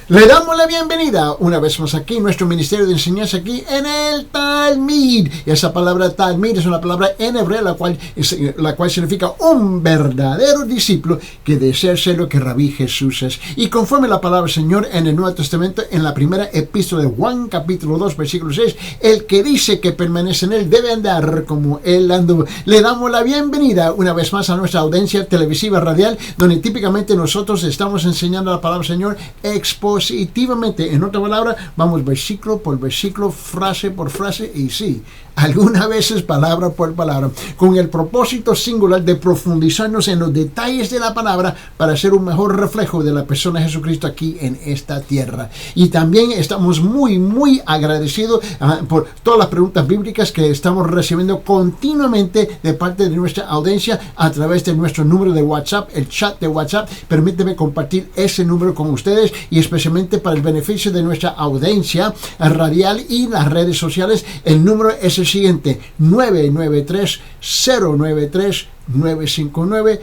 Le damos la bienvenida una vez más aquí, nuestro ministerio de enseñanza aquí en el Talmid. Y esa palabra Talmid es una palabra en hebreo, la cual significa un verdadero discípulo que desea ser lo que Rabí Jesús es. Y conforme la palabra del Señor en el Nuevo Testamento, en la primera epístola de Juan, capítulo 2, versículo 6, el que dice que permanece en él debe andar como él anduvo. Le damos la bienvenida una vez más a nuestra audiencia televisiva radial, donde típicamente nosotros estamos enseñando la palabra del Señor expositivamente. En otra palabra, vamos versículo por versículo, frase por frase, y sí, algunas veces palabra por palabra, con el propósito singular de profundizarnos en los detalles de la palabra para ser un mejor reflejo de la persona de Jesucristo aquí en esta tierra. Y también estamos muy agradecidos por todas las preguntas bíblicas que estamos recibiendo continuamente de parte de nuestra audiencia a través de nuestro número de WhatsApp, el chat de WhatsApp. Permíteme compartir ese número con ustedes, y especialmente para el beneficio de nuestra audiencia radial y las redes sociales. El número es el siguiente: 993-093-959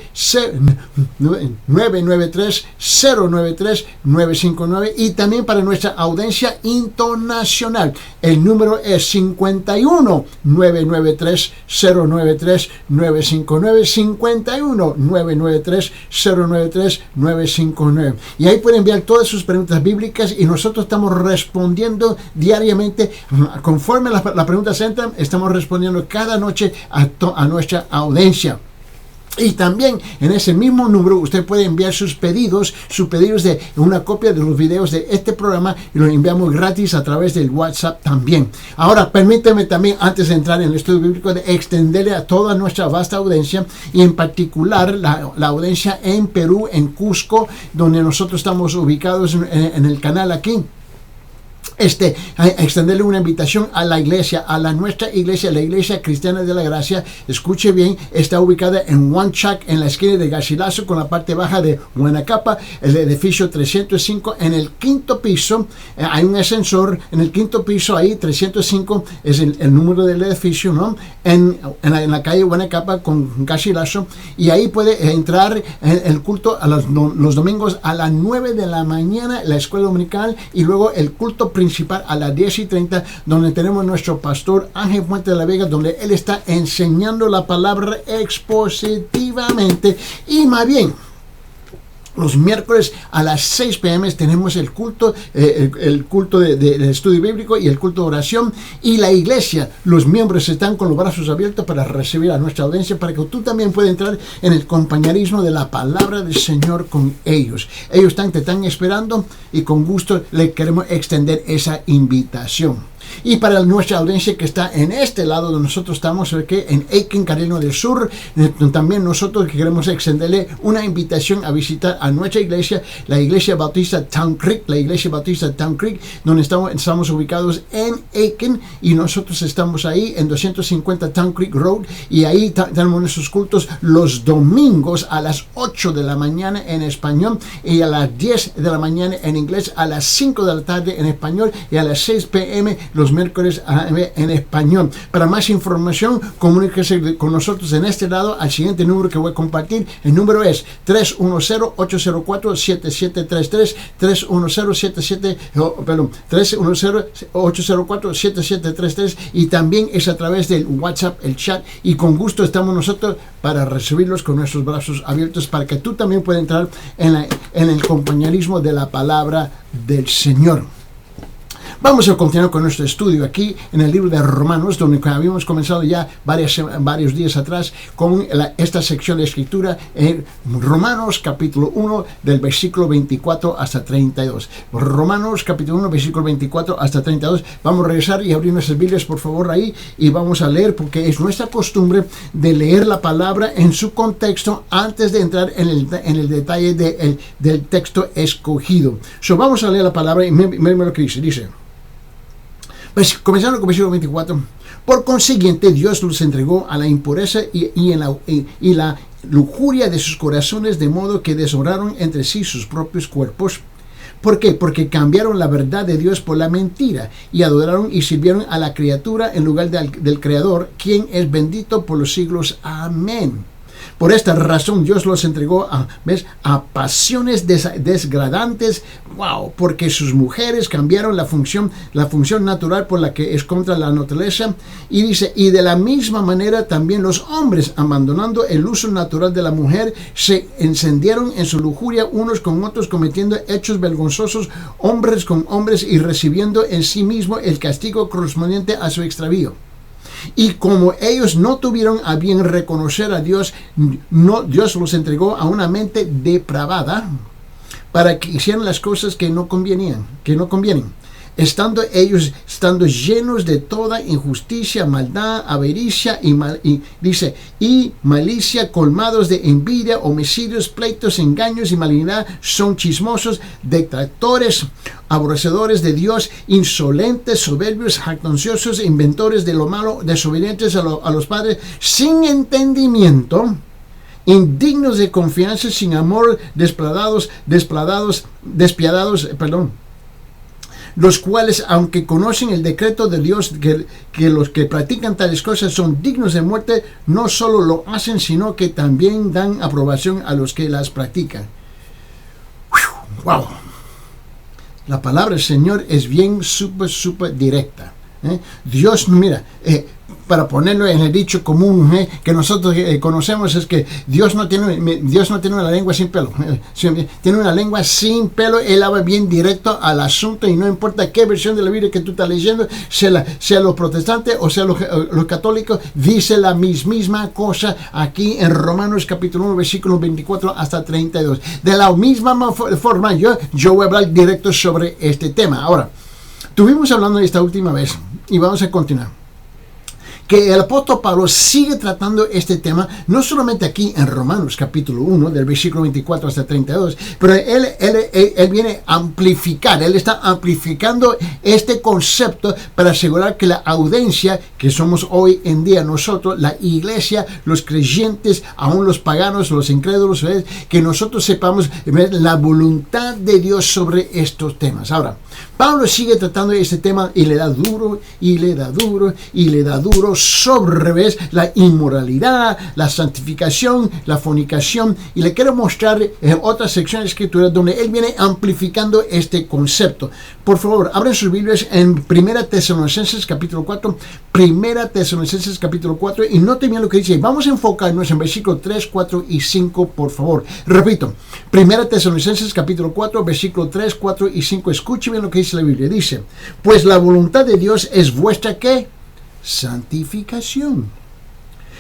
993-093-959, y también para nuestra audiencia internacional el número es 51-993-093-959 51-993-093-959, y ahí pueden enviar todas sus preguntas bíblicas y nosotros estamos respondiendo diariamente conforme la pregunta se entran. Estamos respondiendo cada noche a nuestra audiencia. Y también en ese mismo número usted puede enviar sus pedidos de una copia de los videos de este programa, y los enviamos gratis a través del WhatsApp también. Ahora permíteme también, antes de entrar en el estudio bíblico, de extenderle a toda nuestra vasta audiencia, y en particular la audiencia en Perú, en Cusco, donde nosotros estamos ubicados en el canal aquí. Extenderle una invitación a la iglesia, nuestra iglesia, la Iglesia Cristiana de la Gracia. Escuche bien, está ubicada en Huanchac, en la esquina de Garcilaso, con la parte baja de Huanacapa, el edificio 305, en el quinto piso. Hay un ascensor en el quinto piso, ahí 305 es el número del edificio, ¿no? En la calle Huanacapa con Garcilaso, y ahí puede entrar el culto los domingos a las 9 de la mañana, la escuela dominical, y luego el culto principal a las 10:30, donde tenemos nuestro pastor Ángel Puente de la Vega, donde él está enseñando la palabra expositivamente. Y más bien, los miércoles a las 6 p.m. tenemos el culto, el culto de estudio bíblico y el culto de oración. Y la iglesia, los miembros están con los brazos abiertos para recibir a nuestra audiencia, para que tú también puedas entrar en el compañerismo de la palabra del Señor con ellos. Ellos te están esperando, y con gusto le queremos extender esa invitación. Y para nuestra audiencia que está en este lado donde nosotros estamos, en Aiken, Carolina del Sur, también nosotros queremos extenderle una invitación a visitar a nuestra iglesia, la Iglesia Bautista Town Creek, donde estamos ubicados en Aiken, y nosotros estamos ahí en 250 Town Creek Road, y ahí tenemos nuestros cultos los domingos a las 8 de la mañana en español, y a las 10 de la mañana en inglés, a las 5 de la tarde en español, y a las 6 p.m. los miércoles en español. Para más información, comuníquese con nosotros en este lado al siguiente número que voy a compartir. El número es 310-804-7733, 310-804-7733, y también es a través del WhatsApp, el chat, y con gusto estamos nosotros para recibirlos con nuestros brazos abiertos, para que tú también puedas entrar en el compañerismo de la palabra del Señor. Vamos a continuar con nuestro estudio aquí en el libro de Romanos, donde habíamos comenzado ya varios días atrás con esta sección de escritura en Romanos capítulo 1 del versículo 24 hasta 32. Romanos capítulo 1 versículo 24 hasta 32. Vamos a regresar y abrir nuestras Biblias, por favor, ahí, y vamos a leer, porque es nuestra costumbre de leer la palabra en su contexto antes de entrar en el detalle del texto escogido. Vamos a leer la palabra y miren lo que dice. Pues, comenzando con el versículo 24. Por consiguiente, Dios los entregó a la impureza y la lujuria de sus corazones, de modo que deshonraron entre sí sus propios cuerpos. ¿Por qué? Porque cambiaron la verdad de Dios por la mentira, y adoraron y sirvieron a la criatura en lugar del Creador, quien es bendito por los siglos. Amén. Por esta razón Dios los entregó a pasiones desgradantes, porque sus mujeres cambiaron la función natural por la que es contra la naturaleza. Y dice, y de la misma manera también los hombres, abandonando el uso natural de la mujer, se encendieron en su lujuria unos con otros, cometiendo hechos vergonzosos, hombres con hombres, y recibiendo en sí mismo el castigo correspondiente a su extravío. Y como ellos no tuvieron a bien reconocer a Dios, Dios los entregó a una mente depravada para que hicieran las cosas que no convienen, estando llenos de toda injusticia, maldad, avaricia y malicia, colmados de envidia, homicidios, pleitos, engaños y malignidad, son chismosos, detractores, aborrecedores de Dios, insolentes, soberbios, jactanciosos, inventores de lo malo, desobedientes a los padres, sin entendimiento, indignos de confianza, sin amor, despiadados, los cuales, aunque conocen el decreto de Dios, que los que practican tales cosas son dignos de muerte, no solo lo hacen, sino que también dan aprobación a los que las practican. ¡Wow! La palabra del Señor es bien súper directa. Dios, mira, para ponerlo en el dicho común que nosotros conocemos, es que Dios no tiene una lengua sin pelo. Tiene una lengua sin pelo. Él habla bien directo al asunto, y no importa qué versión de la Biblia que tú estás leyendo, sea los protestantes o sea los católicos, dice la misma cosa aquí en Romanos capítulo 1, versículos 24 hasta 32. De la misma forma, yo voy a hablar directo sobre este tema. Ahora, estuvimos hablando esta última vez y vamos a continuar, que el apóstol Pablo sigue tratando este tema, no solamente aquí en Romanos capítulo 1, del versículo 24 hasta 32, pero él viene a amplificar, él está amplificando este concepto para asegurar que la audiencia, que somos hoy en día nosotros, la iglesia, los creyentes, aún los paganos, los incrédulos, que nosotros sepamos la voluntad de Dios sobre estos temas. Ahora, Pablo sigue tratando este tema y le da duro, y le da duro, y le da duro sobre la inmoralidad, la santificación, la fornicación, y le quiero mostrar otra sección de escritura donde él viene amplificando este concepto. Por favor, abran sus Biblias en 1 Tesalonicenses capítulo 4, 1 Tesalonicenses capítulo 4, y noten bien lo que dice. Vamos a enfocarnos en versículos 3, 4 y 5, por favor. Repito, 1 Tesalonicenses capítulo 4, versículos 3, 4 y 5. Escuchen bien lo que dice la Biblia. Dice, pues la voluntad de Dios es vuestra, ¿qué? Santificación.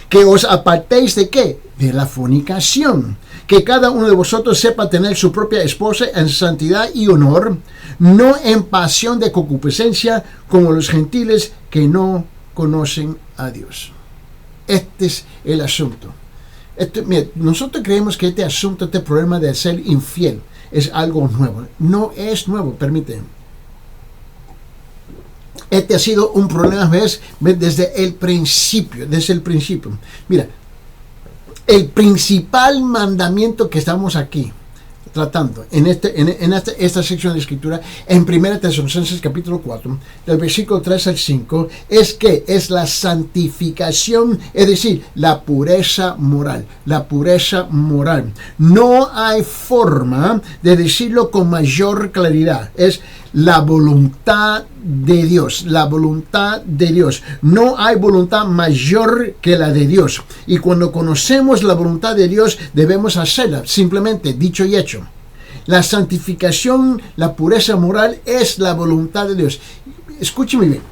Que os apartéis de ¿qué? De la fornicación. Que cada uno de vosotros sepa tener su propia esposa en santidad y honor, no en pasión de concupiscencia, como los gentiles que no conocen a Dios. Este es el asunto. Mira, nosotros creemos que este asunto, este problema de ser infiel, es algo nuevo. No es nuevo, permíteme. Este ha sido un problema, ¿ves? Desde el principio. Mira, el principal mandamiento que estamos aquí tratando en esta sección de escritura, en 1 Tesalonicenses capítulo 4, del versículo 3 al 5, es que es la santificación, es decir, la pureza moral. La pureza moral. No hay forma de decirlo con mayor claridad. Es la voluntad de Dios, la voluntad de Dios. No hay voluntad mayor que la de Dios. Y cuando conocemos la voluntad de Dios, debemos hacerla, simplemente, dicho y hecho. La santificación, la pureza moral es la voluntad de Dios. Escúcheme bien.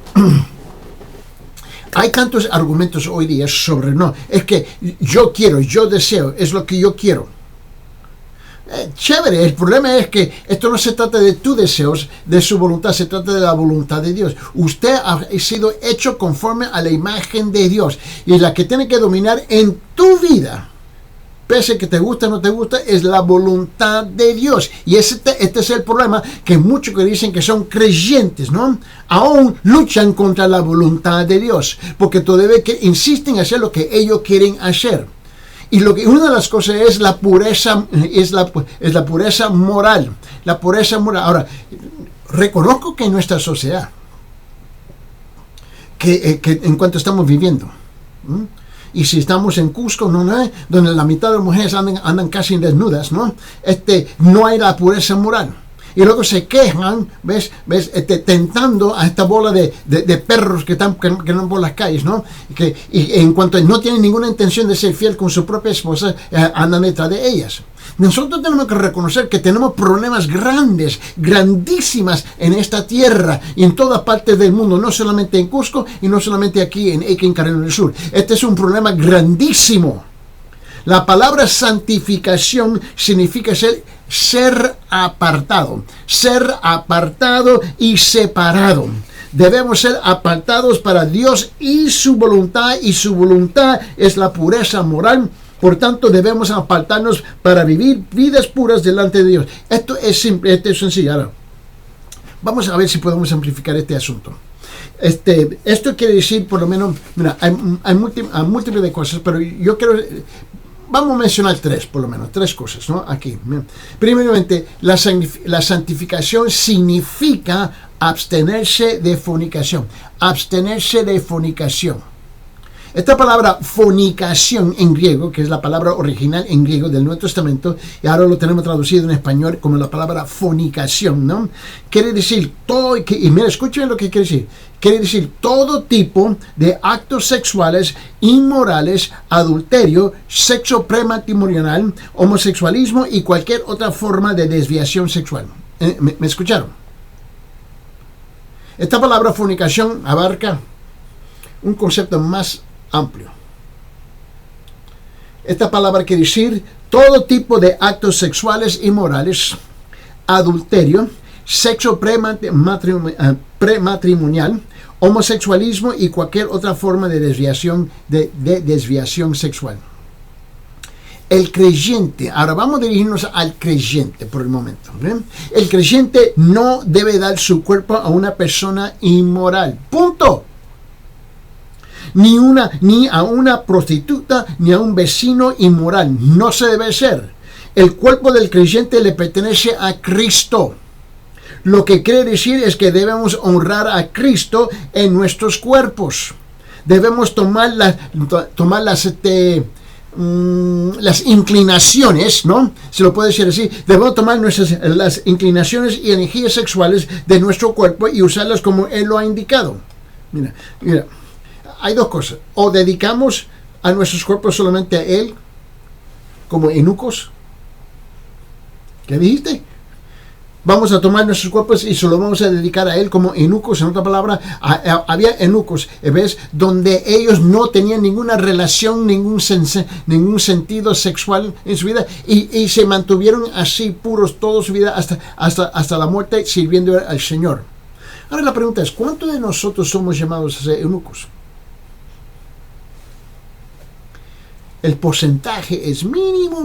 Hay tantos argumentos hoy día sobre no. Es que yo quiero, yo deseo, es lo que yo quiero. Chévere, el problema es que esto no se trata de tus deseos, de su voluntad, se trata de la voluntad de Dios. Usted ha sido hecho conforme a la imagen de Dios, y la que tiene que dominar en tu vida, pese que te gusta o no te gusta, es la voluntad de Dios. Y este es el problema, que muchos que dicen que son creyentes, ¿no? Aún luchan contra la voluntad de Dios, porque todavía que insisten en hacer lo que ellos quieren hacer. Y una de las cosas es la pureza, es la pureza moral. La pureza moral. Ahora, reconozco que en nuestra sociedad, que en cuanto estamos viviendo, Y si estamos en Cusco, ¿no? Donde la mitad de las mujeres andan casi desnudas, ¿no? No hay la pureza moral. Y luego se quejan, ¿ves? Tentando a esta bola de perros que andan por las calles, ¿no? Y en cuanto no tienen ninguna intención de ser fiel con su propia esposa, andan detrás de ellas. Nosotros tenemos que reconocer que tenemos problemas grandes, grandísimas en esta tierra y en todas partes del mundo, no solamente en Cusco y no solamente aquí en Aiken, Carolina del Sur. Este es un problema grandísimo. La palabra santificación significa ser apartado y separado. Debemos ser apartados para Dios y su voluntad es la pureza moral. Por tanto, debemos apartarnos para vivir vidas puras delante de Dios. Esto es simple, esto es sencillo. Ahora, vamos a ver si podemos amplificar este asunto. Esto quiere decir, por lo menos, mira, hay múltiples de cosas, pero yo quiero... Vamos a mencionar por lo menos tres cosas, ¿no? Aquí. Primeramente, la santificación significa abstenerse de fornicación. Abstenerse de fornicación. Esta palabra fornicación en griego, que es la palabra original en griego del Nuevo Testamento, y ahora lo tenemos traducido en español como la palabra fornicación, ¿no? Quiere decir todo, y mira, escuchen lo que quiere decir. Quiere decir todo tipo de actos sexuales inmorales, adulterio, sexo prematrimonial, homosexualismo y cualquier otra forma de desviación sexual. ¿Me escucharon? Esta palabra fornicación abarca un concepto más amplio. Esta palabra quiere decir todo tipo de actos sexuales inmorales, adulterio, sexo prematrimonial, homosexualismo y cualquier otra forma de desviación sexual. El creyente, ahora vamos a dirigirnos al creyente por el momento. El creyente no debe dar su cuerpo a una persona inmoral. Punto. Ni a una prostituta, ni a un vecino inmoral. No se debe hacer. El cuerpo del creyente le pertenece a Cristo. Lo que quiere decir es que debemos honrar a Cristo en nuestros cuerpos. Debemos tomar las inclinaciones, ¿no? Se lo puede decir así. Debemos tomar las inclinaciones y energías sexuales de nuestro cuerpo y usarlas como Él lo ha indicado. Mira. Hay dos cosas. O dedicamos a nuestros cuerpos solamente a Él, como eunucos. ¿Qué dijiste? Vamos a tomar nuestros cuerpos y solo vamos a dedicar a Él como eunucos. En otra palabra, había eunucos, ¿ves? Donde ellos no tenían ninguna relación, ningún sentido sexual en su vida y se mantuvieron así puros toda su vida hasta la muerte sirviendo al Señor. Ahora la pregunta es, ¿cuántos de nosotros somos llamados a ser eunucos? El porcentaje es mínimo.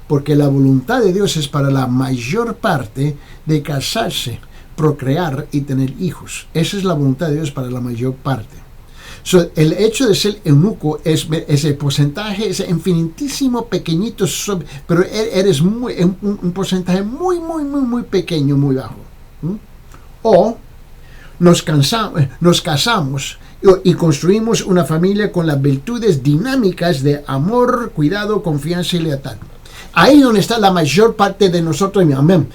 Porque la voluntad de Dios es para la mayor parte de casarse, procrear y tener hijos. Esa es la voluntad de Dios para la mayor parte. El hecho de ser eunuco es el porcentaje, es infinitísimo, pequeñito, pero eres un porcentaje muy pequeño, muy bajo. O nos casamos y construimos una familia con las virtudes dinámicas de amor, cuidado, confianza y lealtad. Ahí donde está la mayor parte de nosotros, amén.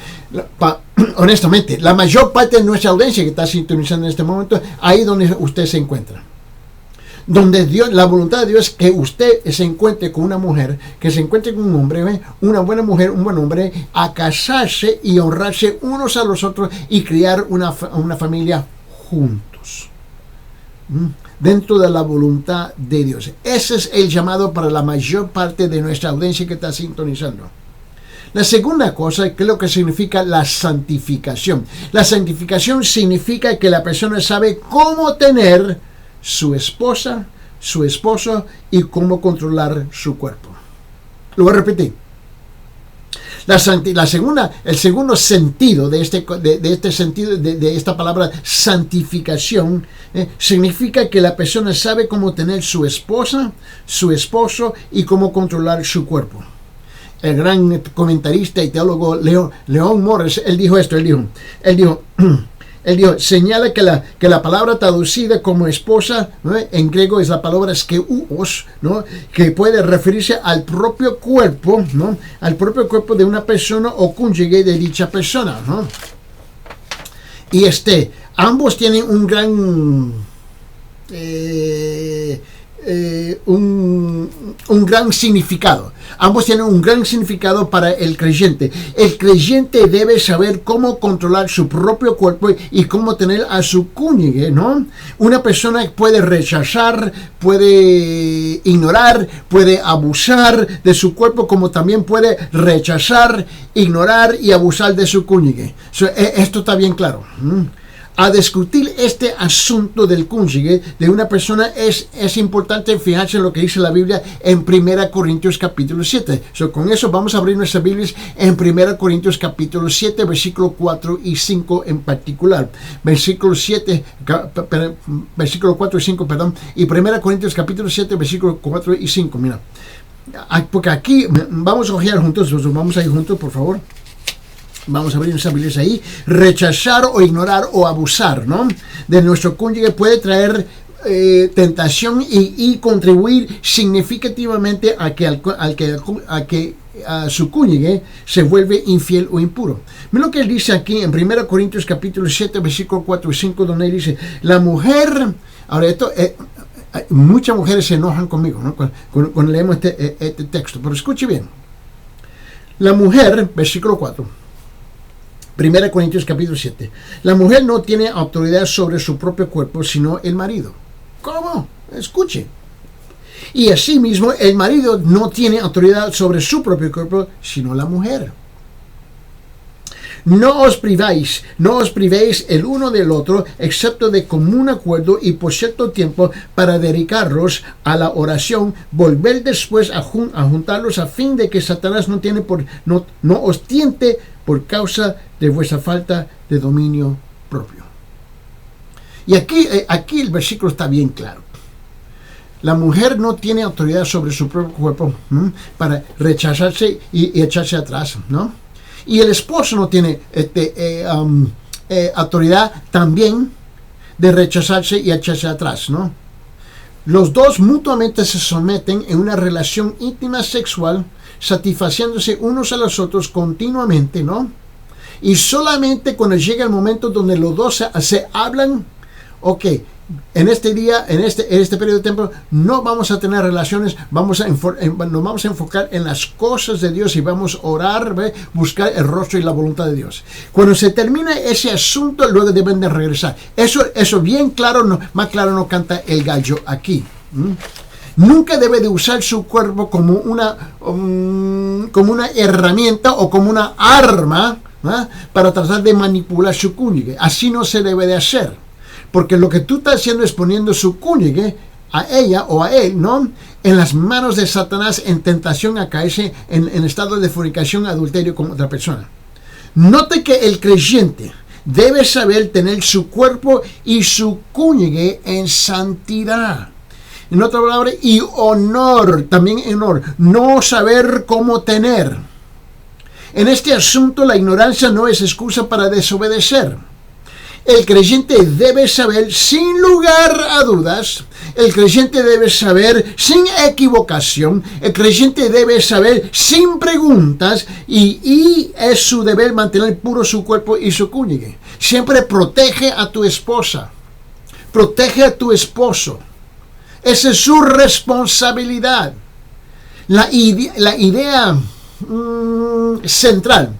Honestamente, la mayor parte de nuestra audiencia que está sintonizando en este momento, ahí donde usted se encuentra. Donde Dios, la voluntad de Dios es que usted se encuentre con una mujer, que se encuentre con un hombre, una buena mujer, un buen hombre, a casarse y honrarse unos a los otros y crear una familia juntos. Dentro de la voluntad de Dios. Ese es el llamado para la mayor parte de nuestra audiencia que está sintonizando. La segunda cosa, ¿qué es lo que significa la santificación? La santificación significa que la persona sabe cómo tener su esposa, su esposo y cómo controlar su cuerpo. Lo voy a repetir. El segundo sentido de esta palabra santificación significa que la persona sabe cómo tener su esposa, su esposo y cómo controlar su cuerpo. El gran comentarista y teólogo Leon Morris, él dijo esto, él dijo, Él dijo, señala que la palabra traducida como esposa, ¿no?, en griego es la palabra skeuos, ¿no?, que puede referirse al propio cuerpo, ¿no?, al propio cuerpo de una persona o cónyuge de dicha persona, ¿no? Y ambos tienen un gran un gran significado. Ambos tienen un gran significado para el creyente. El creyente debe saber cómo controlar su propio cuerpo y cómo tener a su cónyuge, ¿no? Una persona puede rechazar, puede ignorar, puede abusar de su cuerpo, como también puede rechazar, ignorar y abusar de su cónyuge. Esto está bien claro. A discutir este asunto del cónyuge de una persona es importante fijarse en lo que dice la Biblia en 1 Corintios capítulo 7. Con eso vamos a abrir nuestras Biblias en 1 Corintios capítulo 7, versículo 4 y 5 en particular. Versículo 4 y 5, perdón. Y 1 Corintios capítulo 7, versículo 4 y 5. Mira, porque aquí vamos a ojear juntos, vamos a ir juntos, por favor. Vamos a abrir nuestras Biblias ahí. Rechazar o ignorar o abusar, ¿no?, de nuestro cónyuge puede traer tentación y contribuir significativamente a que su cónyuge se vuelve infiel o impuro. Mira lo que él dice aquí en 1 Corintios capítulo 7, versículo 4 y 5, donde él dice, la mujer, ahora esto, muchas mujeres se enojan conmigo, ¿no?, cuando leemos este texto, pero escuche bien. La mujer, versículo 4, 1 Corintios capítulo 7. La mujer no tiene autoridad sobre su propio cuerpo, sino el marido. ¿Cómo? Escuche. Y asimismo, el marido no tiene autoridad sobre su propio cuerpo, sino la mujer. No os privéis el uno del otro, excepto de común acuerdo y por cierto tiempo, para dedicaros a la oración, volver después a juntarlos, a fin de que Satanás no os tiente por causa de vuestra falta de dominio propio. Y aquí el versículo está bien claro. La mujer no tiene autoridad sobre su propio cuerpo para rechazarse y echarse atrás, ¿no? Y el esposo no tiene autoridad también de rechazarse y echarse atrás, ¿no? Los dos mutuamente se someten en una relación íntima sexual, satisfaciéndose unos a los otros continuamente, ¿no? Y solamente cuando llega el momento donde los dos se hablan, ok, en este día, en este periodo de tiempo, no vamos a tener relaciones, nos vamos a enfocar en las cosas de Dios y vamos a orar, buscar el rostro y la voluntad de Dios. Cuando se termina ese asunto, luego deben de regresar. Eso bien claro, más claro no canta el gallo aquí. Nunca debe de usar su cuerpo como una herramienta o como una arma, ¿no?, para tratar de manipular su cónyuge. Así no se debe de hacer. Porque lo que tú estás haciendo es poniendo su cónyuge, a ella o a él, ¿no?, en las manos de Satanás, en tentación a caerse en estado de fornicación, adulterio con otra persona. Note que el creyente debe saber tener su cuerpo y su cónyuge en santidad. En otra palabra, y honor, también honor, no saber cómo tener. En este asunto la ignorancia no es excusa para desobedecer. El creyente debe saber sin lugar a dudas, el creyente debe saber sin equivocación, el creyente debe saber sin preguntas y es su deber mantener puro su cuerpo y su cónyuge. Siempre protege a tu esposa, protege a tu esposo. Esa es su responsabilidad. La idea central.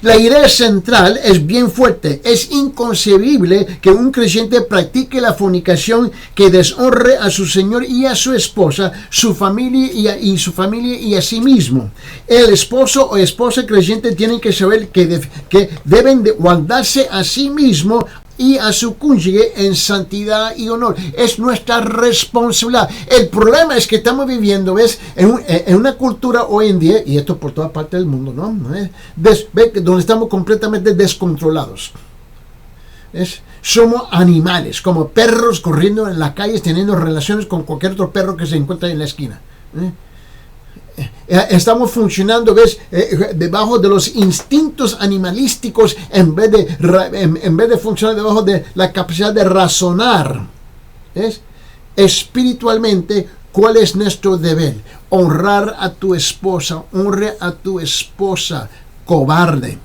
La idea central es bien fuerte. Es inconcebible que un creyente practique la fornicación que deshonre a su Señor y a su esposa, su familia y a sí mismo. El esposo o esposa creyente tienen que saber que deben de guardarse a sí mismo y a su cónyuge en santidad y honor. Es nuestra responsabilidad. El problema es que estamos viviendo, ¿ves?, en una cultura hoy en día, y esto por toda parte del mundo, ¿no?, donde estamos completamente descontrolados. Somos animales, como perros corriendo en las calles, teniendo relaciones con cualquier otro perro que se encuentra en la esquina. Estamos funcionando, ¿ves? Debajo de los instintos animalísticos en vez de funcionar debajo de la capacidad de razonar. ¿Ves? Espiritualmente, ¿cuál es nuestro deber? Honrar a tu esposa. Honre a tu esposa, cobarde.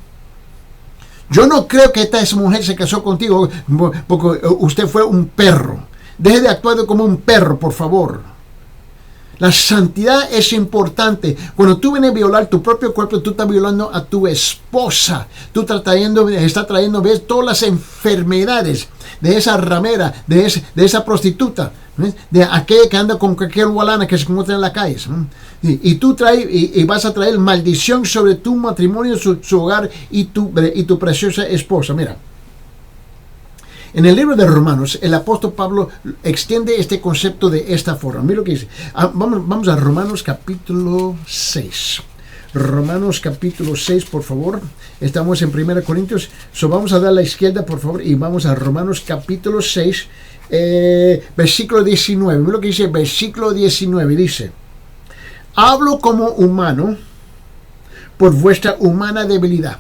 Yo no creo que esta mujer se casó contigo porque usted fue un perro. Deje de actuar como un perro, por favor. La santidad es importante. Cuando tú vienes a violar tu propio cuerpo, tú estás violando a tu esposa. Tú estás trayendo, ¿ves? Todas las enfermedades de esa ramera, de esa prostituta, ¿ves? De aquella que anda con cualquier gualana que se encuentra en la calle. Y tú vas a traer maldición sobre tu matrimonio, su hogar y tu preciosa esposa. Mira. En el libro de Romanos, el apóstol Pablo extiende este concepto de esta forma. Mira lo que dice. Vamos a Romanos capítulo 6. Romanos capítulo 6, por favor. Estamos en 1 Corintios. Vamos a dar a la izquierda, por favor, y vamos a Romanos capítulo 6, versículo 19. Mira lo que dice, versículo 19. Dice, hablo como humano por vuestra humana debilidad.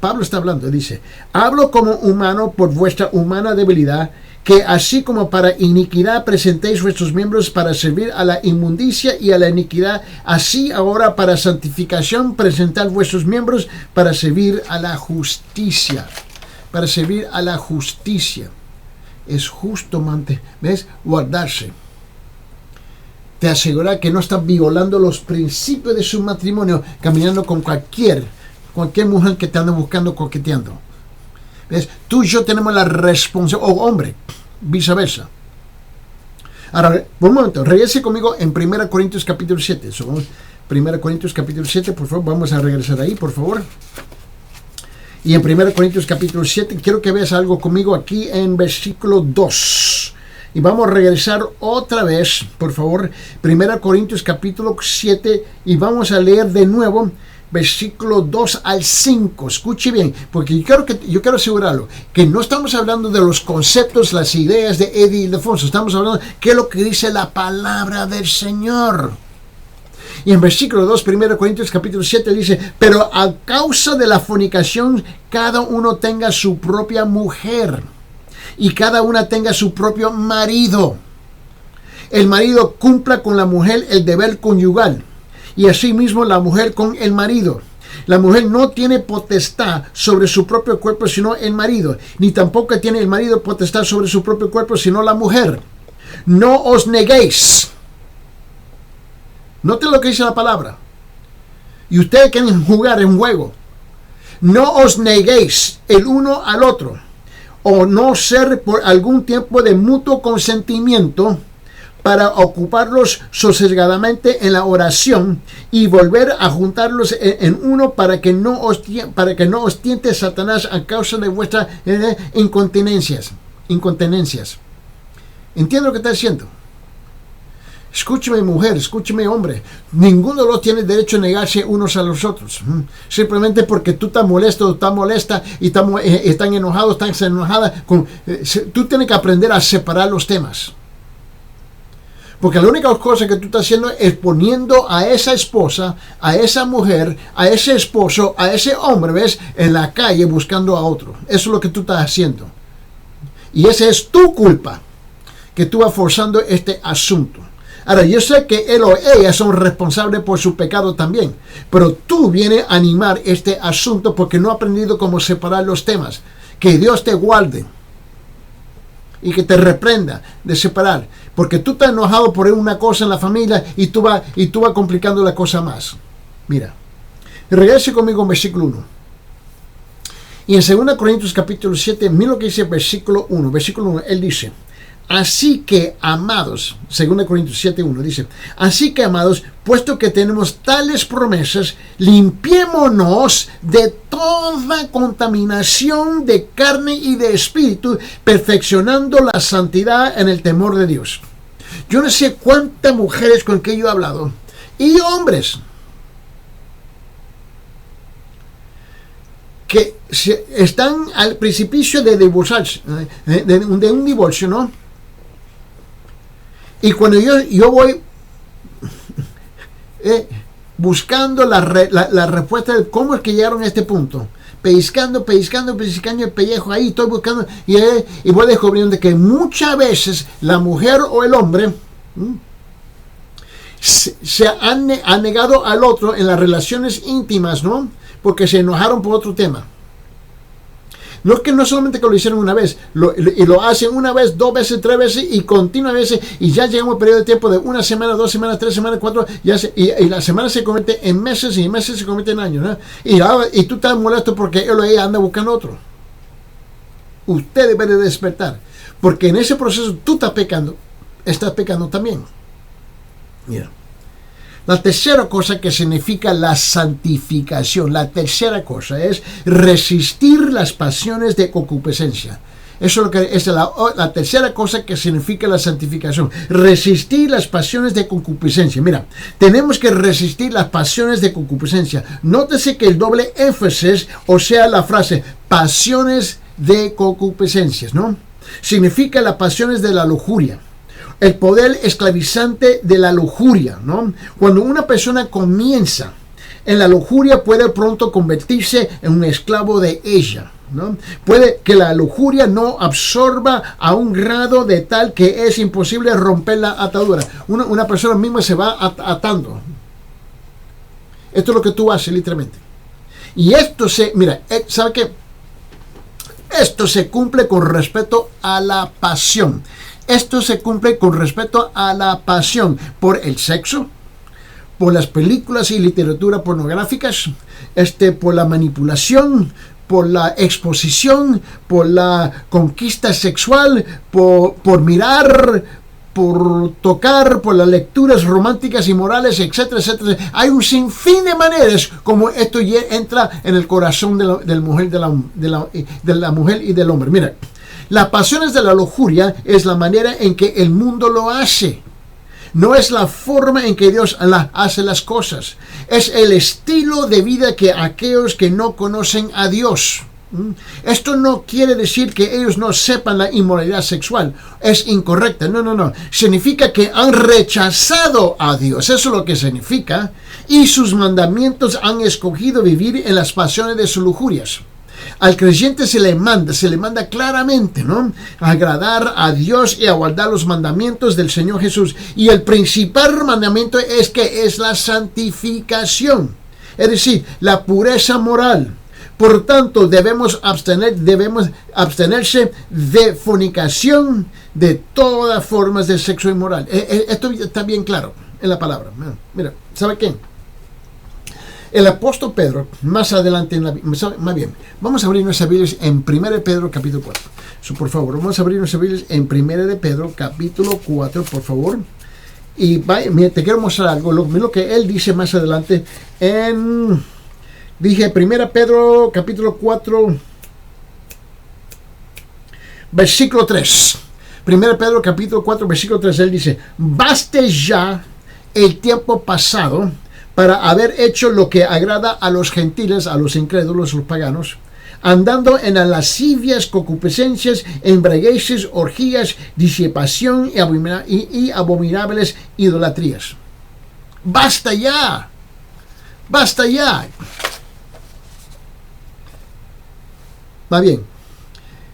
Pablo está hablando, dice, hablo como humano por vuestra humana debilidad, que así como para iniquidad presentéis vuestros miembros para servir a la inmundicia y a la iniquidad, así ahora para santificación presentad vuestros miembros para servir a la justicia. Para servir a la justicia. Es justo, ¿ves? Guardarse. Te asegura que no estás violando los principios de su matrimonio, caminando con cualquier mujer que te anda buscando, coqueteando. ¿Ves? Tú y yo tenemos la responsabilidad, o hombre, viceversa. Ahora, por un momento, regrese conmigo en 1 Corintios capítulo 7. 1 Corintios capítulo 7, por favor, vamos a regresar ahí, por favor. Y en 1 Corintios capítulo 7, quiero que veas algo conmigo aquí en versículo 2. Y vamos a regresar otra vez, por favor, 1 Corintios capítulo 7, y vamos a leer de nuevo versículo 2 al 5. Escuche bien, porque yo quiero asegurarlo, que no estamos hablando de los conceptos, las ideas de Eddie Ildefonso. Estamos hablando de qué es lo que dice la palabra del Señor. Y en versículo 2, 1 Corintios capítulo 7 dice, pero a causa de la fornicación, cada uno tenga su propia mujer y cada una tenga su propio marido. El marido cumpla con la mujer el deber conyugal, y asimismo la mujer con el marido. La mujer no tiene potestad sobre su propio cuerpo sino el marido, ni tampoco tiene el marido potestad sobre su propio cuerpo sino la mujer. No os neguéis. Noten lo que dice la palabra. Y ustedes quieren jugar en juego. No os neguéis el uno al otro, o no ser por algún tiempo de mutuo consentimiento, para ocuparlos sosegadamente en la oración y volver a juntarlos en uno, para que no os tiente Satanás a causa de vuestras incontinencias. ¿Entiende lo que está diciendo? Escúcheme, mujer, escúcheme, hombre. Ninguno de los tiene derecho a negarse unos a los otros. Simplemente porque tú estás molesto o estás molesta y están enojados, están enojadas. Tú tienes que aprender a separar los temas. Porque la única cosa que tú estás haciendo es poniendo a esa esposa, a esa mujer, a ese esposo, a ese hombre, ¿ves?, en la calle buscando a otro. Eso es lo que tú estás haciendo. Y esa es tu culpa, que tú vas forzando este asunto. Ahora, yo sé que él o ella son responsables por su pecado también, pero tú vienes a animar este asunto porque no has aprendido cómo separar los temas. Que Dios te guarde y que te reprenda de separar, porque tú estás enojado por una cosa en la familia y tú vas complicando la cosa más. Mira, regrese conmigo en versículo 1. Y en 2 Corintios capítulo 7, mira lo que dice versículo 1. Versículo 1, él dice, así que, amados, 2 Corintios 7:1 dice, así que, amados, puesto que tenemos tales promesas, limpiémonos de toda contaminación de carne y de espíritu, perfeccionando la santidad en el temor de Dios. Yo no sé cuántas mujeres con que yo he hablado, y hombres, que están al precipicio de divorciarse, de un divorcio, ¿no? Y cuando yo voy, buscando la respuesta de cómo es que llegaron a este punto. Pescando el pellejo ahí, estoy buscando, y voy descubriendo que muchas veces la mujer o el hombre se han negado al otro en las relaciones íntimas, ¿no? Porque se enojaron por otro tema. No es que no solamente que lo hicieron una vez, y lo hacen una vez, 2 veces, 3 veces y continuamente, y ya llegamos a un periodo de tiempo de 1 semana, 2 semanas, 3 semanas, 4, y la semana se convierte en meses y meses se convierte en años, ¿no? Y tú estás molesto porque él o ella anda buscando otro. Usted debe de despertar, porque en ese proceso tú estás pecando también. Mira. La tercera cosa que significa la santificación, la tercera cosa es resistir las pasiones de concupiscencia. Eso es lo que es la tercera cosa que significa la santificación. Resistir las pasiones de concupiscencia. Mira, tenemos que resistir las pasiones de concupiscencia. Nótese que el doble énfasis, o sea, la frase pasiones de concupiscencias, ¿no? Significa las pasiones de la lujuria. El poder esclavizante de la lujuria, ¿no? Cuando una persona comienza en la lujuria, puede pronto convertirse en un esclavo de ella, ¿no? Puede que la lujuria no absorba a un grado de tal que es imposible romper la atadura. Una persona misma se va atando. Esto es lo que tú haces, literalmente. Y esto mira, ¿sabe qué? Esto se cumple con respecto a la pasión. Esto se cumple con respecto a la pasión por el sexo, por las películas y literatura pornográficas, por la manipulación, por la exposición, por la conquista sexual, por mirar, por tocar, por las lecturas románticas y morales, etcétera, etcétera. Hay un sinfín de maneras como esto entra en el corazón de la mujer y del hombre. Mira. Las pasiones de la lujuria es la manera en que el mundo lo hace. No es la forma en que Dios hace las cosas. Es el estilo de vida que aquellos que no conocen a Dios. Esto no quiere decir que ellos no sepan la inmoralidad sexual. Es incorrecta. No. Significa que han rechazado a Dios. Eso es lo que significa. Y sus mandamientos han escogido vivir en las pasiones de sus lujurias. Al creyente se le manda claramente, ¿no? A agradar a Dios y a guardar los mandamientos del Señor Jesús. Y el principal mandamiento es la santificación, es decir, la pureza moral. Por tanto, debemos abstenerse de fornicación, de todas formas de sexo inmoral. Esto está bien claro en la palabra. Mira, ¿sabe qué? El apóstol Pedro, más adelante, más bien, vamos a abrir nuestras Biblias en 1 Pedro capítulo 4. Por favor, vamos a abrir nuestras Biblias en 1 Pedro capítulo 4, por favor. Y mira, te quiero mostrar algo, lo que él dice más adelante dije 1 Pedro capítulo 4, versículo 3. 1 Pedro capítulo 4, versículo 3, él dice: baste ya el tiempo pasado para haber hecho lo que agrada a los gentiles, a los incrédulos, a los paganos, andando en las lascivias, concupiscencias, embriagueces, orgías, disipación y abominables idolatrías. ¡Basta ya! ¡Basta ya! Va bien.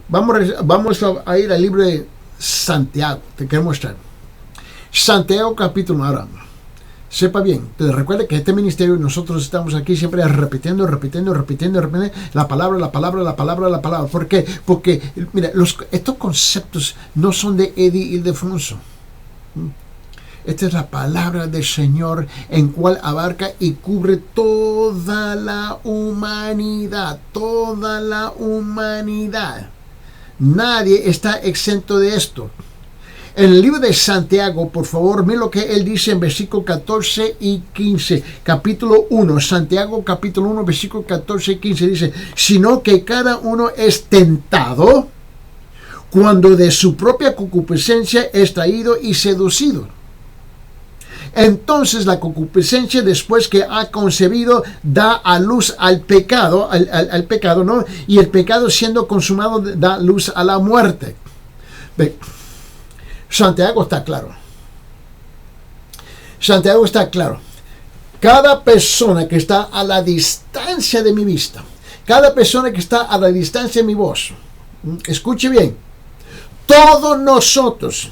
Vamos a ir al libro de Santiago. Te quiero mostrar. Santiago capítulo 1. Sepa bien, te recuerda que este ministerio, nosotros estamos aquí siempre repitiendo la palabra. ¿Por qué? Porque, mira, estos conceptos no son de Eddie Ildefonso. Esta es la palabra del Señor, en cual abarca y cubre toda la humanidad. Toda la humanidad. Nadie está exento de esto. En el libro de Santiago, por favor, miren lo que él dice en versículos 14 y 15. Capítulo 1, Santiago capítulo 1, versículos 14 y 15 dice: sino que cada uno es tentado cuando de su propia concupiscencia es traído y seducido. Entonces la concupiscencia, después que ha concebido, da a luz al pecado, al pecado, ¿no? Y el pecado, siendo consumado, da luz a la muerte. Santiago está claro. cada persona que está a la distancia de mi vista, cada persona que está a la distancia de mi voz, escuche bien, todos nosotros,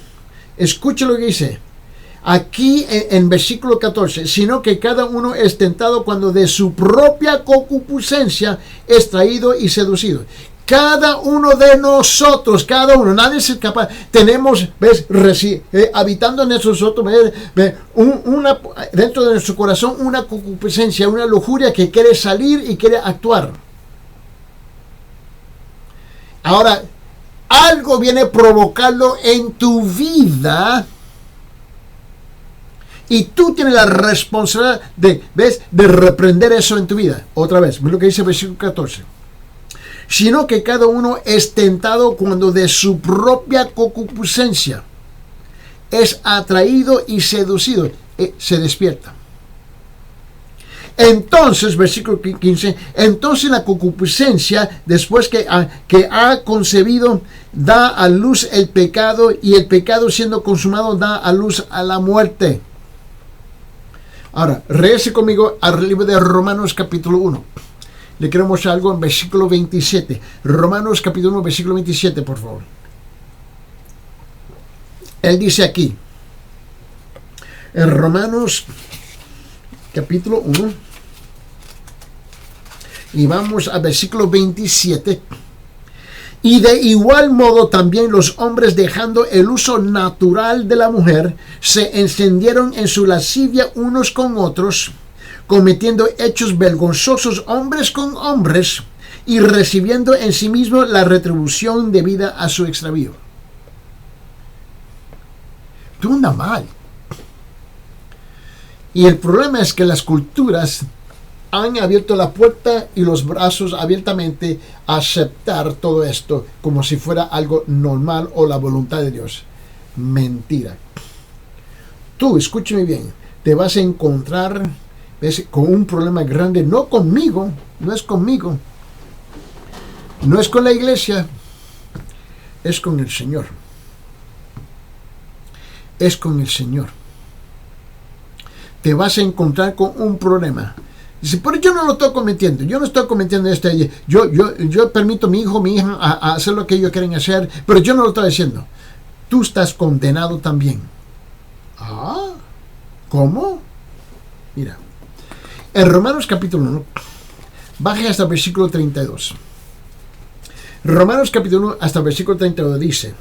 escuche lo que dice aquí en versículo 14, sino que cada uno es tentado cuando de su propia concupiscencia es traído y seducido. Cada uno de nosotros, cada uno, nadie se escapa. Tenemos, ¿ves? Habitando en nosotros, dentro de nuestro corazón, una concupiscencia, una lujuria que quiere salir y quiere actuar. Ahora, algo viene a provocarlo en tu vida y tú tienes la responsabilidad de reprender eso en tu vida. Otra vez, lo que dice el versículo 14. Sino que cada uno es tentado cuando de su propia concupiscencia es atraído y seducido, se despierta. Entonces, versículo 15, entonces la concupiscencia, después que ha concebido, da a luz el pecado, y el pecado siendo consumado da a luz a la muerte. Ahora, regrese conmigo al libro de Romanos capítulo 1. Le quiero mostrar algo en versículo 27. Romanos capítulo 1, versículo 27, por favor. Él dice aquí, en Romanos capítulo 1, y vamos al versículo 27. Y de igual modo también los hombres, dejando el uso natural de la mujer, se encendieron en su lascivia unos con otros, cometiendo hechos vergonzosos hombres con hombres, y recibiendo en sí mismos la retribución debida a su extravío. Tú andas mal. Y el problema es que las culturas han abierto la puerta y los brazos abiertamente a aceptar todo esto como si fuera algo normal o la voluntad de Dios. Mentira. Tú, escúchame bien, te vas a encontrar con un problema grande, no conmigo, no es conmigo, no es con la iglesia, es con el Señor. Es con el Señor. Te vas a encontrar con un problema. Dice, pero yo no lo estoy cometiendo, yo no estoy cometiendo esto. Yo permito a mi hijo, mi hija a hacer lo que ellos quieren hacer, pero yo no lo estoy haciendo. Tú estás condenado también. Ah, ¿cómo? Mira, en Romanos capítulo 1, baje hasta el versículo 32. Romanos capítulo 1 hasta el versículo 32 dice,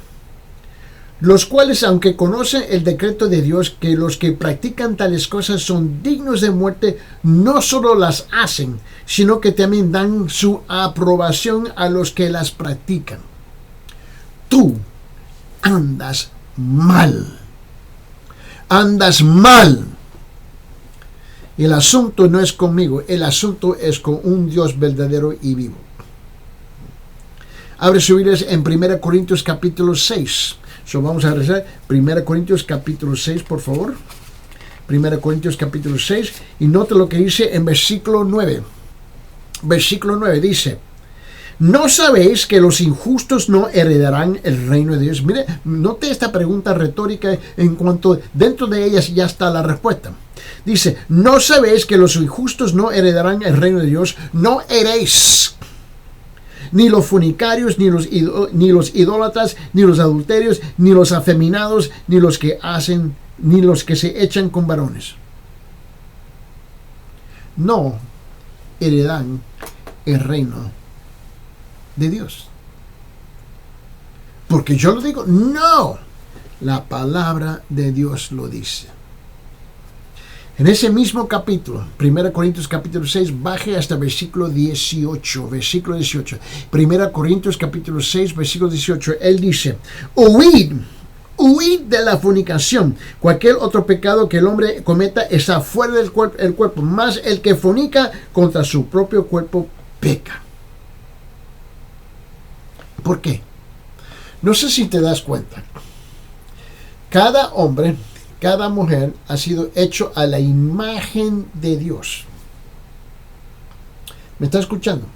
los cuales, aunque conocen el decreto de Dios, que los que practican tales cosas son dignos de muerte, no solo las hacen, sino que también dan su aprobación a los que las practican. Tú andas mal. Andas mal. El asunto no es conmigo, el asunto es con un Dios verdadero y vivo. Abre su Biblia en 1 Corintios capítulo 6. Vamos a rezar 1 Corintios capítulo 6, por favor. 1 Corintios capítulo 6. Y note lo que dice en versículo 9. Versículo 9 dice, ¿no sabéis que los injustos no heredarán el reino de Dios? Mire, note esta pregunta retórica en cuanto dentro de ella ya está la respuesta. Dice, ¿no sabéis que los injustos no heredarán el reino de Dios? No heréis. Ni los fornicarios, ni los idólatras, ni los adulterios, ni los afeminados, ni los que se echan con varones. No heredan el reino de Dios. Porque yo lo digo, no. La palabra de Dios lo dice. En ese mismo capítulo, 1 Corintios capítulo 6, baje hasta versículo 18. Versículo 18. 1 Corintios capítulo 6, versículo 18. Él dice, huid de la fornicación. Cualquier otro pecado que el hombre cometa está fuera del cuerpo, más el que fornica contra su propio cuerpo peca. ¿Por qué? No sé si te das cuenta. Cada hombre, cada mujer ha sido hecho a la imagen de Dios. ¿Me está escuchando?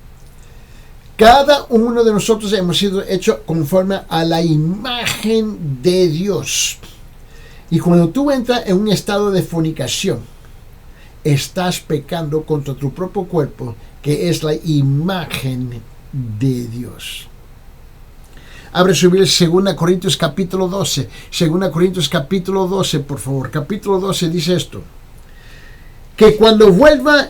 Cada uno de nosotros hemos sido hechos conforme a la imagen de Dios. Y cuando tú entras en un estado de fornicación, estás pecando contra tu propio cuerpo, que es la imagen de Dios. Abre su Biblia, 2 Corintios capítulo 12. 2 Corintios capítulo 12, por favor. Capítulo 12 dice esto. Que cuando vuelva,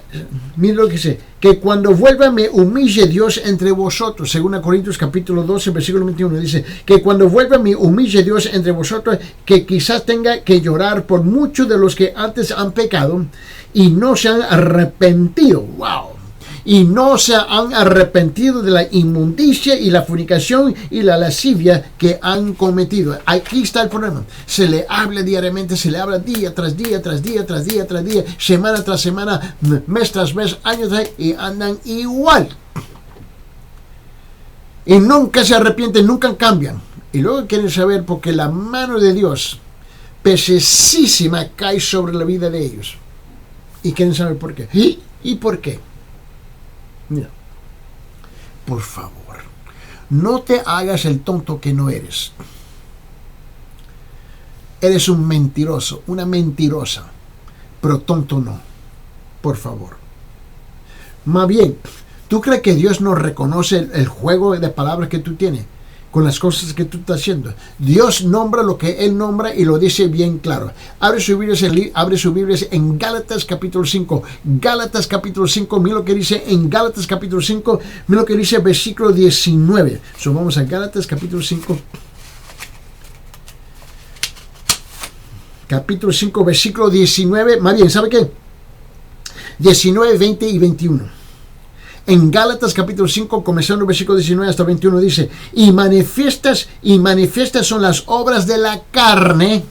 mire lo que dice, que cuando vuelva me humille Dios entre vosotros. 2 Corintios capítulo 12, versículo 21 dice, que cuando vuelva me humille Dios entre vosotros, que quizás tenga que llorar por muchos de los que antes han pecado y no se han arrepentido. ¡Wow! Y no se han arrepentido de la inmundicia y la fornicación y la lascivia que han cometido. Aquí está el problema. Se le habla diariamente, se le habla día tras día, tras día, tras día, tras día, semana tras semana, mes tras mes, año tras año, y andan igual. Y nunca se arrepienten, nunca cambian. Y luego quieren saber porque la mano de Dios, pesesísima, cae sobre la vida de ellos. Y quieren saber por qué. ¿Y por qué? Mira, por favor, no te hagas el tonto que no eres. Eres un mentiroso, una mentirosa, pero tonto no. Por favor. Más bien, ¿tú crees que Dios no reconoce el juego de palabras que tú tienes con las cosas que tú estás haciendo? Dios nombra lo que Él nombra y lo dice bien claro. Abre su Biblia en Gálatas capítulo 5. Gálatas capítulo 5, mira lo que dice en Gálatas capítulo 5, mira lo que dice versículo 19. Vamos a Gálatas capítulo 5. Capítulo 5, versículo 19. Más bien, ¿sabe qué? 19, 20 y 21. En Gálatas capítulo 5, comenzando el versículo 19 hasta 21, dice, y manifiestas son las obras de la carne,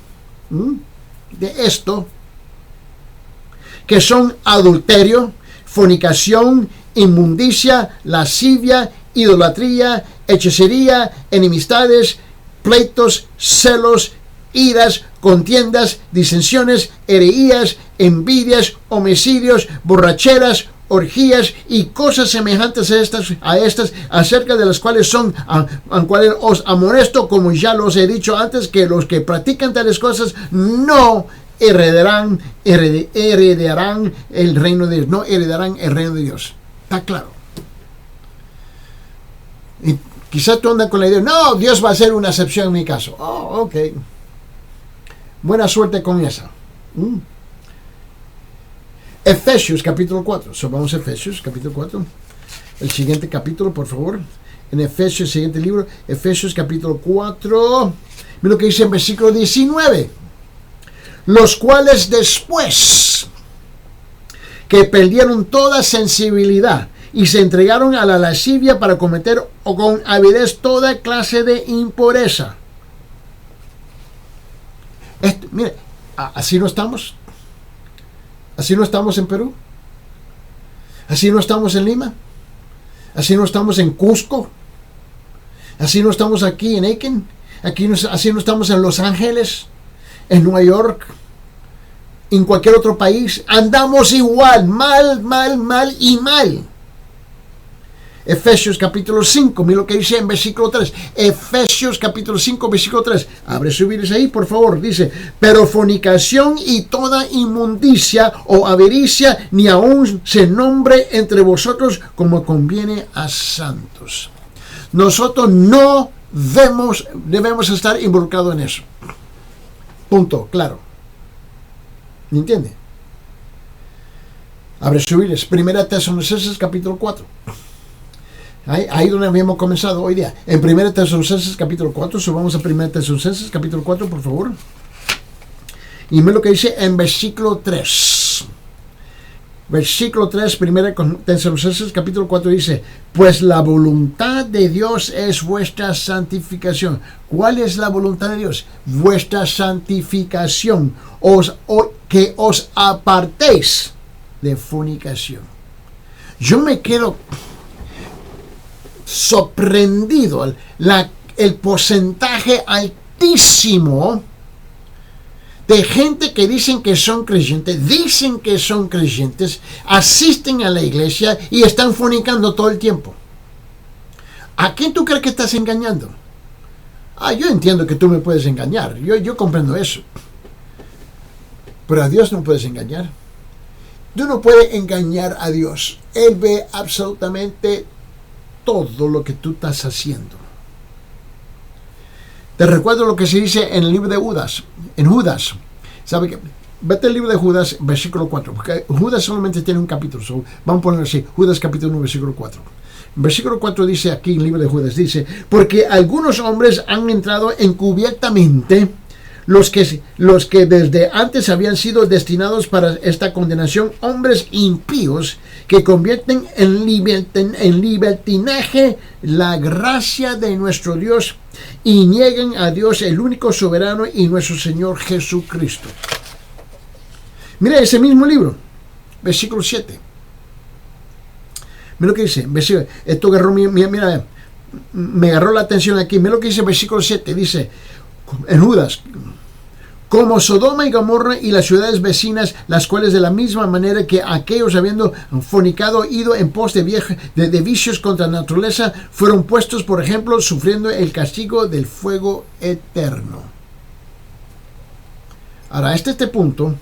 de esto, que son adulterio, fornicación, inmundicia, lascivia, idolatría, hechicería, enemistades, pleitos, celos, iras, contiendas, disensiones, herejías, envidias, homicidios, borracheras, orgías y cosas semejantes a estas, acerca de las cuales os amonesto, como ya los he dicho antes, que los que practican tales cosas no heredarán el reino de Dios. No heredarán el reino de Dios. Está claro. Y quizás tú andas con la idea, no, Dios va a hacer una excepción en mi caso. Oh, ok. Buena suerte con esa. Efesios capítulo 4. Vamos a Efesios capítulo 4. El siguiente capítulo, por favor. En Efesios, siguiente libro. Efesios capítulo 4. Mira lo que dice en versículo 19. Los cuales después que perdieron toda sensibilidad y se entregaron a la lascivia para cometer o con avidez toda clase de impureza. Mire, así no estamos. Así no estamos en Perú. Así no estamos en Lima. Así no estamos en Cusco. Así no estamos aquí en Aiken. Así no estamos en Los Ángeles, en Nueva York, en cualquier otro país. Andamos igual, mal y mal. Efesios capítulo 5, mira lo que dice en versículo 3. Efesios capítulo 5, versículo 3. Abre su Biblia ahí, por favor. Dice, pero fornicación y toda inmundicia o avaricia ni aún se nombre entre vosotros como conviene a santos. Nosotros no debemos estar involucrados en eso. Punto, claro. ¿Me entiende? Abre su Biblia, 1 Tesalonicenses capítulo 4. Ahí donde habíamos comenzado hoy día. En 1 Tesalonicenses capítulo 4. Subamos a 1 Tesalonicenses capítulo 4, por favor. Y mira lo que dice en versículo 3. Versículo 3, 1 Tesalonicenses capítulo 4 dice, pues la voluntad de Dios es vuestra santificación. ¿Cuál es la voluntad de Dios? Vuestra santificación. Que os apartéis de fornicación. Yo me quedo sorprendido el porcentaje altísimo de gente que dicen que son creyentes, asisten a la iglesia y están fornicando todo el tiempo. ¿A quién tú crees que estás engañando? Yo entiendo que tú me puedes engañar, yo comprendo eso, pero a Dios no puedes engañar. Tú no puedes engañar a Dios. Él ve absolutamente todo lo que tú estás haciendo. Te recuerdo lo que se dice en el libro de Judas. En Judas, ¿sabe qué? Vete al libro de Judas, versículo 4, porque Judas solamente tiene un capítulo. Vamos a ponerlo así, Judas capítulo 1, versículo 4. Versículo 4 dice aquí en el libro de Judas, dice, porque algunos hombres han entrado encubiertamente, los que desde antes habían sido destinados para esta condenación, hombres impíos que convierten en libertinaje la gracia de nuestro Dios y niegan a Dios, el único soberano, y nuestro Señor Jesucristo. Mira ese mismo libro, versículo 7. Mira lo que dice, esto agarró mira, me agarró la atención aquí. Mira lo que dice versículo 7, dice en Judas, como Sodoma y Gomorra y las ciudades vecinas, las cuales de la misma manera que aquellos habiendo fornicado, ido en pos de vicios contra la naturaleza, fueron puestos, por ejemplo, sufriendo el castigo del fuego eterno. Ahora, hasta este punto,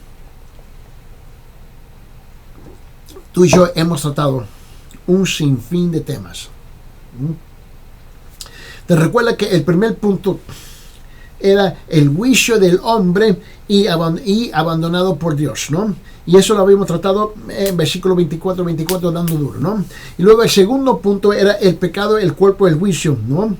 tú y yo hemos tratado un sinfín de temas. Te recuerda que el primer punto era el juicio del hombre y abandonado por Dios, ¿no? Y eso lo habíamos tratado en versículo 24 dando duro, ¿no? Y luego el segundo punto era el pecado, el cuerpo, el juicio, ¿no?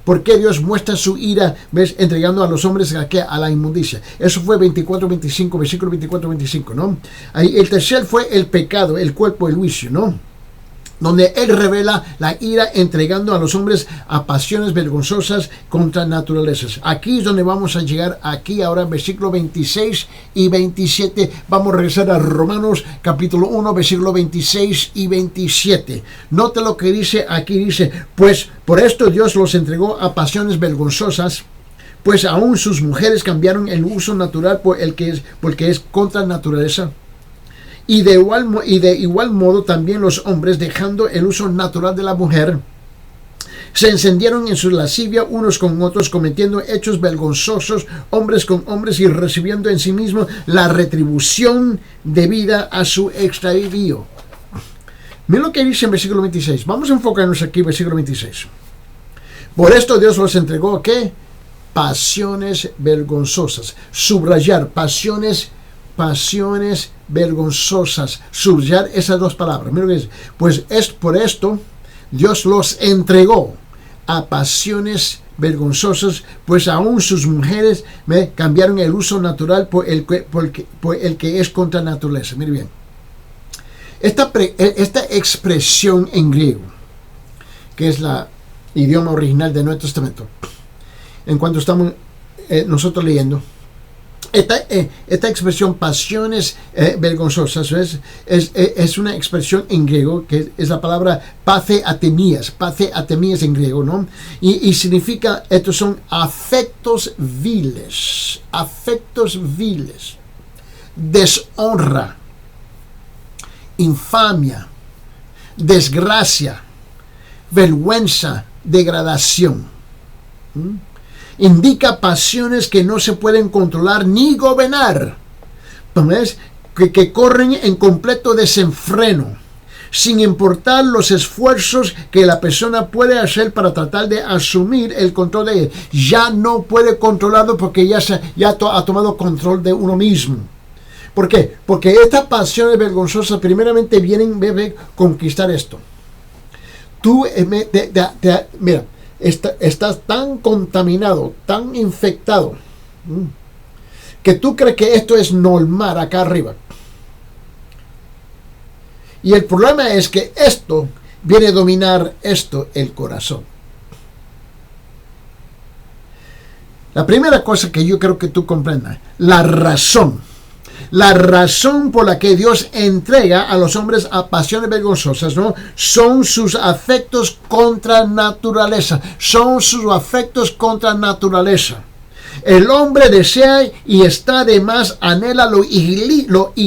¿Por qué Dios muestra su ira, ves, entregando a los hombres a la inmundicia? Eso fue versículo 24-25, ¿no? Ahí, el tercer fue el pecado, el cuerpo, el juicio, ¿no? Donde Él revela la ira entregando a los hombres a pasiones vergonzosas contra naturalezas. Aquí es donde vamos a llegar, aquí ahora, versículo 26 y 27. Vamos a regresar a Romanos capítulo 1, versículo 26 y 27. Note lo que dice aquí, dice, pues por esto Dios los entregó a pasiones vergonzosas, pues aún sus mujeres cambiaron el uso natural por el que es contra naturaleza. Y de igual modo también los hombres, dejando el uso natural de la mujer, se encendieron en su lascivia unos con otros, cometiendo hechos vergonzosos, hombres con hombres, y recibiendo en sí mismos la retribución debida a su extravío. Mira lo que dice en versículo 26. Vamos a enfocarnos aquí, versículo 26. Por esto Dios los entregó, ¿qué? Pasiones vergonzosas. Subrayar, pasiones vergonzosas. Subrayar esas dos palabras. Mira lo que dice. Pues es por esto Dios los entregó a pasiones vergonzosas, pues aún sus mujeres cambiaron el uso natural por el que es contra naturaleza. Mire bien. Esta expresión en griego, que es la idioma original del Nuevo Testamento, en cuanto estamos nosotros leyendo, esta expresión pasiones vergonzosas es una expresión en griego que es la palabra patheatemías en griego, ¿no? Y significa, estos son afectos viles, deshonra, infamia, desgracia, vergüenza, degradación. Indica pasiones que no se pueden controlar ni gobernar, ¿ves? Que corren en completo desenfreno, sin importar los esfuerzos que la persona puede hacer para tratar de asumir el control de él. Ya no puede controlarlo porque ya ha tomado control de uno mismo. ¿Por qué? Porque estas pasiones vergonzosas primeramente vienen a conquistar esto. Tú, mira, estás tan contaminado, tan infectado, que tú crees que esto es normal acá arriba. Y el problema es que esto viene a dominar el corazón. La primera cosa que yo creo que tú comprendas, la razón por la que Dios entrega a los hombres a pasiones vergonzosas, ¿no? Son sus afectos contra naturaleza. El hombre desea y está de más, anhela lo ilegítimo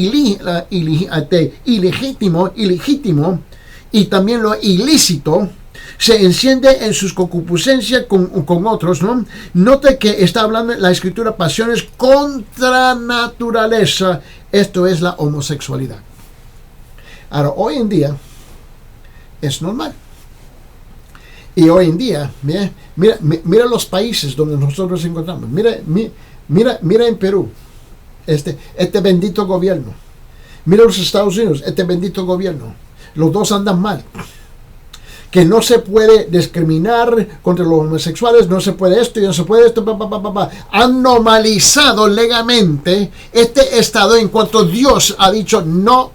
y también lo ilícito, se enciende en sus concupiscencias con otros, ¿no? Note que está hablando en la escritura pasiones contra naturaleza. Esto es la homosexualidad. Ahora, hoy en día es normal. Y hoy en día, mira los países donde nosotros nos encontramos. Mira en Perú, este bendito gobierno. Mira los Estados Unidos, este bendito gobierno. Los dos andan mal. Que no se puede discriminar contra los homosexuales, no se puede esto y no se puede esto. Han normalizado legalmente este estado en cuanto Dios ha dicho no.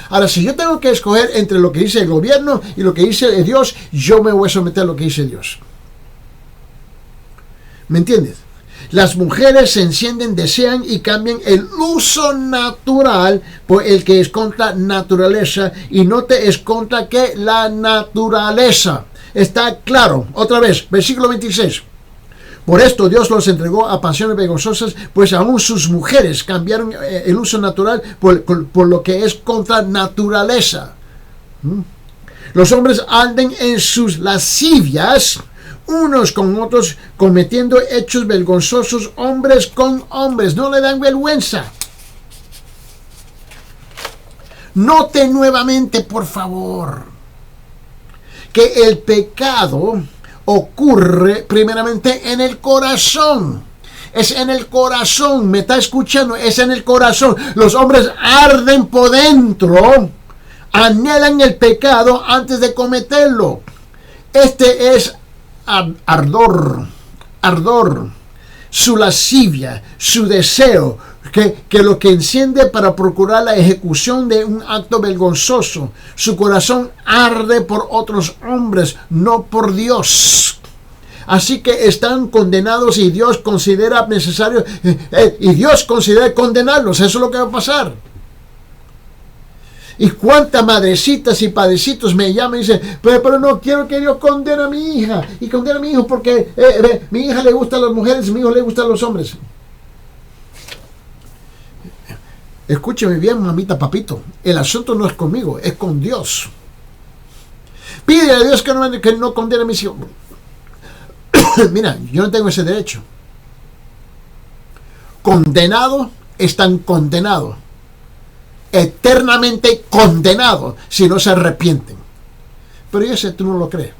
Ahora, si yo tengo que escoger entre lo que dice el gobierno y lo que dice Dios, yo me voy a someter a lo que dice Dios. ¿Me entiendes? Las mujeres se encienden, desean y cambian el uso natural por el que es contra naturaleza, y no te es contra que la naturaleza. Está claro. Otra vez, versículo 26. Por esto Dios los entregó a pasiones vergonzosas, pues aún sus mujeres cambiaron el uso natural por lo que es contra naturaleza. Los hombres anden en sus lascivias, unos con otros, cometiendo hechos vergonzosos, hombres con hombres. No le dan vergüenza. Note nuevamente, por favor, que el pecado ocurre primeramente en el corazón. Es en el corazón. ¿Me está escuchando? Es en el corazón. Los hombres arden por dentro, anhelan el pecado antes de cometerlo. Este es ardor, su lascivia, su deseo, que lo que enciende para procurar la ejecución de un acto vergonzoso. Su corazón arde por otros hombres, no por Dios. Así que están condenados y Dios considera necesario, y Dios considera condenarlos. Eso es lo que va a pasar. Y cuántas madrecitas y padrecitos me llaman y dicen, pero no quiero que Dios condene a mi hija. Y condene a mi hijo porque mi hija le gustan las mujeres y mi hijo le gustan los hombres. Escúcheme bien, mamita, papito. El asunto no es conmigo, es con Dios. Pide a Dios que no condene a mis hijos. Mira, yo no tengo ese derecho. Condenado, están condenados. Eternamente condenados si no se arrepienten. Pero ese tú no lo crees.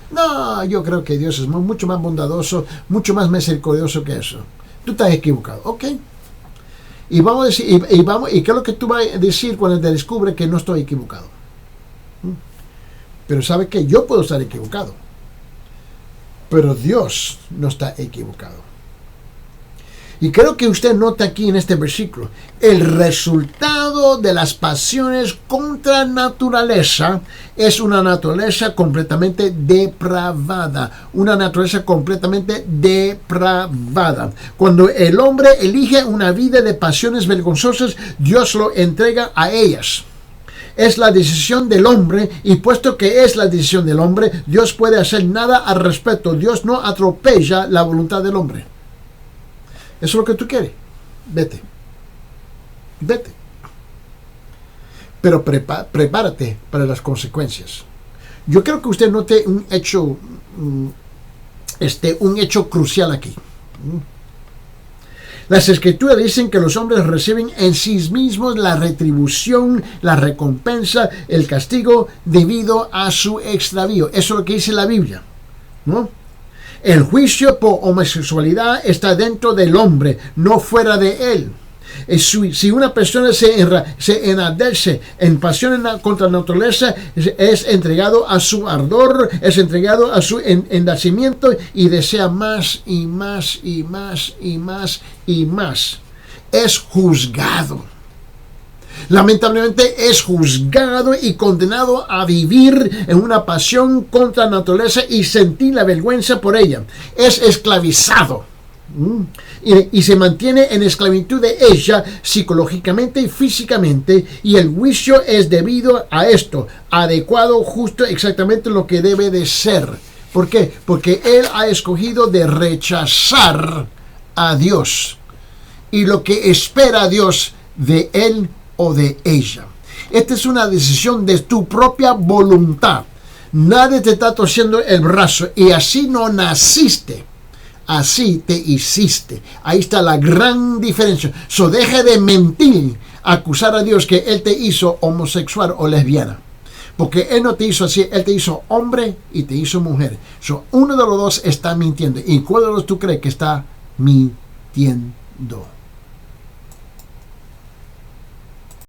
No, yo creo que Dios es mucho más bondadoso, mucho más misericordioso que eso. Tú estás equivocado, ¿ok? Y vamos a decir, ¿y qué es lo que tú vas a decir cuando te descubre que no estoy equivocado? Pero sabe que yo puedo estar equivocado, pero Dios no está equivocado. Y creo que usted nota aquí en este versículo, el resultado de las pasiones contra naturaleza es una naturaleza completamente depravada. Una naturaleza completamente depravada. Cuando el hombre elige una vida de pasiones vergonzosas, Dios lo entrega a ellas. Es la decisión del hombre, y puesto que es la decisión del hombre, Dios puede hacer nada al respecto. Dios no atropella la voluntad del hombre. Eso es lo que tú quieres. Vete. Pero prepárate para las consecuencias. Yo creo que usted note un hecho crucial aquí. Las escrituras dicen que los hombres reciben en sí mismos la retribución, la recompensa, el castigo debido a su extravío. Eso es lo que dice la Biblia, ¿no? El juicio por homosexualidad está dentro del hombre, no fuera de él. Si una persona se enardece en pasiones contra la naturaleza, es entregado a su ardor, es entregado a su enardecimiento y desea más y más y más y más y más. Es juzgado. Lamentablemente es juzgado y condenado a vivir en una pasión contra la naturaleza y sentir la vergüenza por ella. Es esclavizado. Y se mantiene en esclavitud de ella psicológicamente y físicamente, y el juicio es debido a esto, adecuado, justo, exactamente lo que debe de ser. ¿Por qué? Porque él ha escogido de rechazar a Dios y lo que espera Dios de él o de ella. Esta es una decisión de tu propia voluntad. Nadie te está torciendo el brazo y así no naciste. Así te hiciste. Ahí está la gran diferencia. So, deje de mentir, acusar a Dios que Él te hizo homosexual o lesbiana. Porque Él no te hizo así. Él te hizo hombre y te hizo mujer. So, uno de los dos está mintiendo. ¿Y cuál de los dos tú crees que está mintiendo?